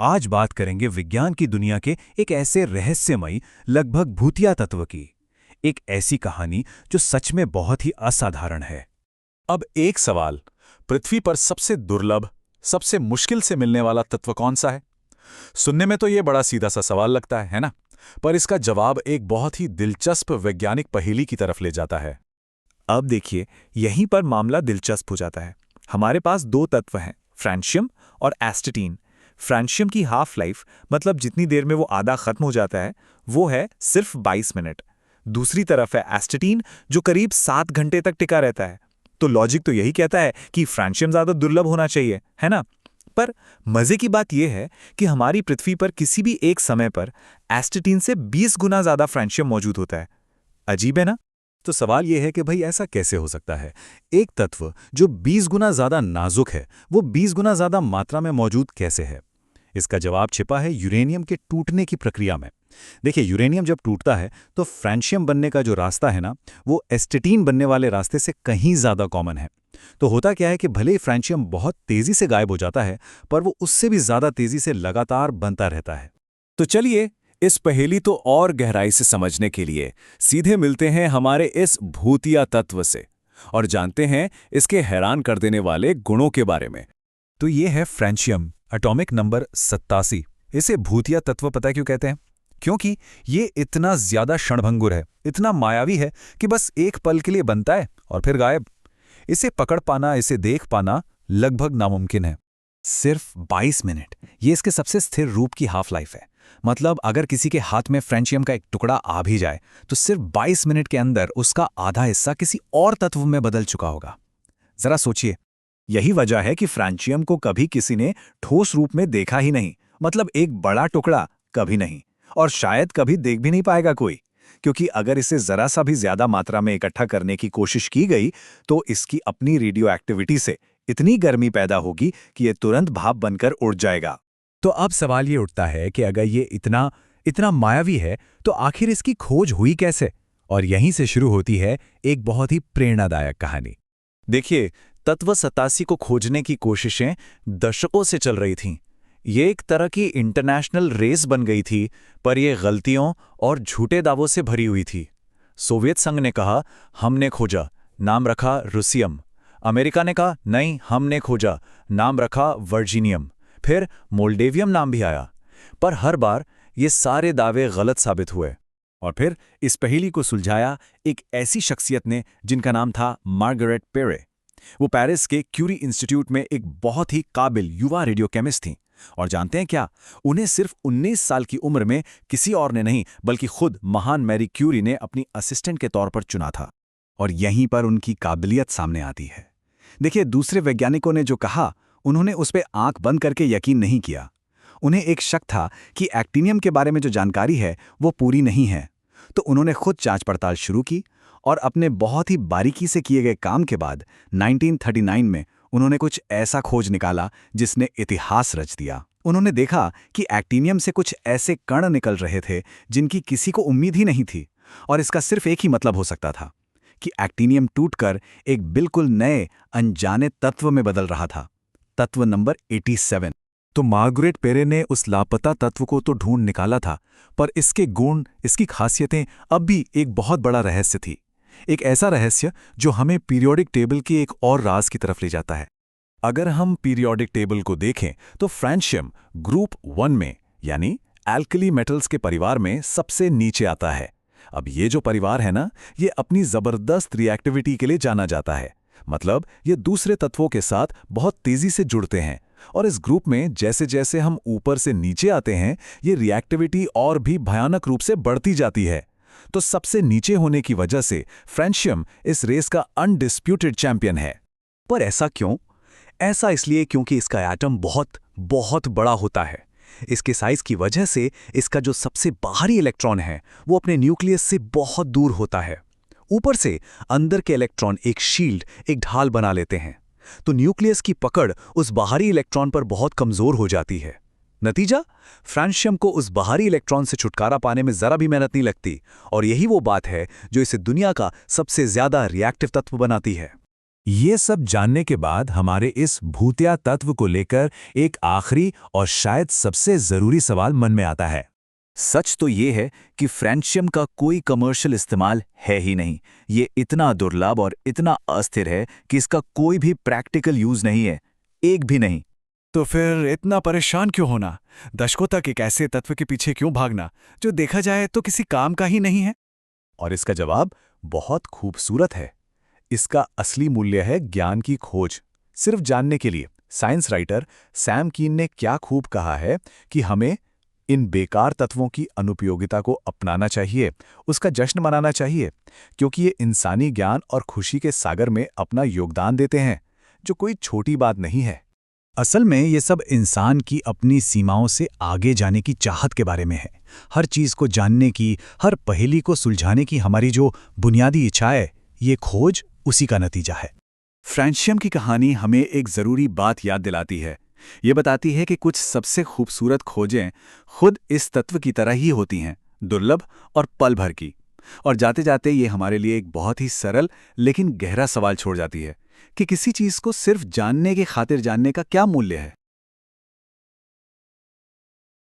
आज बात करेंगे विज्ञान की दुनिया के एक ऐसे रहस्यमयी, लगभग भूतिया तत्व की। एक ऐसी कहानी जो सच में बहुत ही असाधारण है। अब एक सवाल, पृथ्वी पर सबसे दुर्लभ, सबसे मुश्किल से मिलने वाला तत्व कौन सा है? सुनने में तो ये बड़ा सीधा सा सवाल लगता है ना? पर इसका जवाब एक बहुत ही दिलचस्प वैज्ञानिक पहेली की तरफ ले जाता है। अब देखिए, यहीं पर मामला दिलचस्प हो जाता है। हमारे पास दो तत्व हैं, फ्रांशियम और एस्टेटीन। फ्रांशियम की हाफ लाइफ, मतलब जितनी देर में वो आधा खत्म हो जाता है, वो है सिर्फ 22 मिनट। दूसरी तरफ है एस्टेटीन, जो करीब 7 घंटे तक टिका रहता है। तो लॉजिक तो यही कहता है कि फ्रांशियम ज्यादा दुर्लभ होना चाहिए, है ना? पर मजे की बात यह है कि हमारी पृथ्वी पर किसी भी एक समय पर एस्टेटीन से 20 गुना ज्यादा फ्रांशियम मौजूद होता है। अजीब है ना? तो सवाल यह है कि भाई ऐसा कैसे हो सकता है? एक तत्व जो 20 गुना ज्यादा नाजुक है, वो 20 गुना ज्यादा मात्रा में मौजूद कैसे है? इसका जवाब छिपा है यूरेनियम के टूटने की प्रक्रिया में। देखिए, यूरेनियम जब टूटता है तो फ्रांशियम बनने का जो रास्ता है ना, वो एस्टेटीन बनने वाले रास्ते से कहीं ज्यादा कॉमन है। तो होता क्या है कि भले ही फ्रांशियम बहुत तेजी से गायब हो जाता है, पर वो उससे भी ज्यादा तेजी से लगातार बनता रहता है। तो चलिए, इस पहेली तो और गहराई से समझने के लिए सीधे मिलते हैं हमारे इस भूतिया तत्व से और जानते हैं इसके हैरान कर देने वाले गुणों के बारे में। तो ये है फ्रांशियम, एटॉमिक नंबर 87। इसे भूतिया तत्व पता क्यों कहते हैं? क्योंकि ये इतना ज्यादा क्षणभंगुर है, इतना मायावी है कि बस एक पल के लिए बनता है और फिर गायब। इसे पकड़ पाना, इसे देख पाना लगभग नामुमकिन है। सिर्फ 22 मिनट, ये इसके सबसे स्थिर रूप की हाफ लाइफ है। मतलब अगर किसी के हाथ में फ्रांशियम का एक टुकड़ा आ भी जाए तो सिर्फ 22 मिनट के अंदर उसका आधा हिस्सा किसी और तत्व में बदल चुका होगा। जरा सोचिए, यही वजह है कि फ्रांशियम को कभी किसी ने ठोस रूप में देखा ही नहीं, मतलब एक बड़ा टुकड़ा कभी नहीं, और शायद कभी देख भी नहीं पाएगा कोई। क्योंकि अगर इसे जरा सा भी ज्यादा मात्रा में इकट्ठा करने की कोशिश की गई तो इसकी अपनी रेडियो एक्टिविटी से इतनी गर्मी पैदा होगी कि यह तुरंत भाप बनकर उड़ जाएगा। तो अब सवाल ये उठता है कि अगर ये इतना इतना मायावी है तो आखिर इसकी खोज हुई कैसे? और यहीं से शुरू होती है एक बहुत ही प्रेरणादायक कहानी। देखिए, तत्व 87 को खोजने की कोशिशें दशकों से चल रही थीं। ये एक तरह की इंटरनेशनल रेस बन गई थी, पर यह गलतियों और झूठे दावों से भरी हुई थी। सोवियत संघ ने कहा, हमने खोजा, नाम रखा रूसियम। अमेरिका ने कहा, नहीं, हमने खोजा, नाम रखा वर्जीनियम। फिर मोल्डेवियम नाम भी आया। पर हर बार ये सारे दावे गलत साबित हुए। और फिर इस पहेली को सुलझाया एक ऐसी शख्सियत ने जिनका नाम था मार्गरेट पेरे। वो पेरिस के क्यूरी इंस्टीट्यूट में एक बहुत ही काबिल युवा रेडियो केमिस्ट थीं। और जानते हैं क्या? उन्हें सिर्फ 19 साल की उम्र में किसी और ने नहीं, बल्कि खुद महान मैरी क्यूरी ने अपनी असिस्टेंट के तौर पर चुना था। और यहीं पर उनकी काबिलियत सामने आती है। देखिए, दूसरे वैज्ञानिकों ने जो कहा, उन्होंने उस पर आंख बंद करके यकीन नहीं किया। उन्हें एक शक था कि एक्टिनियम के बारे में जो जानकारी है वो पूरी नहीं है। तो उन्होंने खुद जांच पड़ताल शुरू की और अपने बहुत ही बारीकी से किए गए काम के बाद 1939 में उन्होंने कुछ ऐसा खोज निकाला जिसने इतिहास रच दिया। उन्होंने देखा कि एक्टिनियम से कुछ ऐसे कण निकल रहे थे जिनकी किसी को उम्मीद ही नहीं थी। और इसका सिर्फ एक ही मतलब हो सकता था कि एक्टिनियम टूटकर एक बिल्कुल नए अनजाने तत्व में बदल रहा था, तत्व नंबर 87। तो मार्गरेट पेरे ने उस लापता तत्व को तो ढूंढ निकाला था, पर इसके गुण, इसकी खासियतें अब भी एक बहुत बड़ा रहस्य थी। एक ऐसा रहस्य जो हमें पीरियोडिक टेबल के एक और राज की तरफ ले जाता है। अगर हम पीरियोडिक टेबल को देखें तो फ्रांशियम ग्रुप 1 में, यानी एल्कली मेटल्स के परिवार में सबसे नीचे आता है। अब ये जो परिवार है ना, ये अपनी जबरदस्त रिएक्टिविटी के लिए जाना जाता है। मतलब ये दूसरे तत्वों के साथ बहुत तेजी से जुड़ते हैं। और इस ग्रुप में जैसे जैसे हम ऊपर से नीचे आते हैं, ये रिएक्टिविटी और भी भयानक रूप से बढ़ती जाती है। तो सबसे नीचे होने की वजह से फ्रांशियम इस रेस का अनडिस्प्यूटेड चैंपियन है। पर ऐसा क्यों? ऐसा इसलिए क्योंकि इसका एटम बहुत बहुत बड़ा होता है। इसके साइज की वजह से इसका जो सबसे बाहरी इलेक्ट्रॉन है वो अपने न्यूक्लियस से बहुत दूर होता है। ऊपर से अंदर के इलेक्ट्रॉन एक शील्ड, एक ढाल बना लेते हैं। तो न्यूक्लियस की पकड़ उस बाहरी इलेक्ट्रॉन पर बहुत कमजोर हो जाती है। नतीजा, फ्रांशियम को उस बाहरी इलेक्ट्रॉन से छुटकारा पाने में जरा भी मेहनत नहीं लगती। और यही वो बात है जो इसे दुनिया का सबसे ज्यादा रिएक्टिव तत्व बनाती है। ये सब जानने के बाद हमारे इस भूतिया तत्व को लेकर एक आखिरी और शायद सबसे जरूरी सवाल मन में आता है। सच तो ये है कि फ्रेंशियम का कोई कमर्शियल इस्तेमाल है ही नहीं। ये इतना दुर्लभ और इतना अस्थिर है कि इसका कोई भी प्रैक्टिकल यूज नहीं है, एक भी नहीं। तो फिर इतना परेशान क्यों होना? दशकों तक एक ऐसे तत्व के पीछे क्यों भागना जो देखा जाए तो किसी काम का ही नहीं है? और इसका जवाब बहुत खूबसूरत है। इसका असली मूल्य है ज्ञान की खोज। सिर्फ जानने के लिए साइंस राइटर सैम कीन ने क्या खूब कहा है कि हमें इन बेकार तत्वों की अनुपयोगिता को अपनाना चाहिए, उसका जश्न मनाना चाहिए, क्योंकि ये इंसानी ज्ञान और खुशी के सागर में अपना योगदान देते हैं, जो कोई छोटी बात नहीं है। असल में ये सब इंसान की अपनी सीमाओं से आगे जाने की चाहत के बारे में है। हर चीज़ को जानने की, हर पहेली को सुलझाने की हमारी जो बुनियादी इच्छा है, ये खोज उसी का नतीजा है। फ्रेंशियम की कहानी हमें एक ज़रूरी बात याद दिलाती है। ये बताती है कि कुछ सबसे खूबसूरत खोजें खुद इस तत्व की तरह ही होती हैं, दुर्लभ और पल भर की। और जाते जाते ये हमारे लिए एक बहुत ही सरल लेकिन गहरा सवाल छोड़ जाती है कि किसी चीज़ को सिर्फ जानने की खातिर जानने का क्या मूल्य है।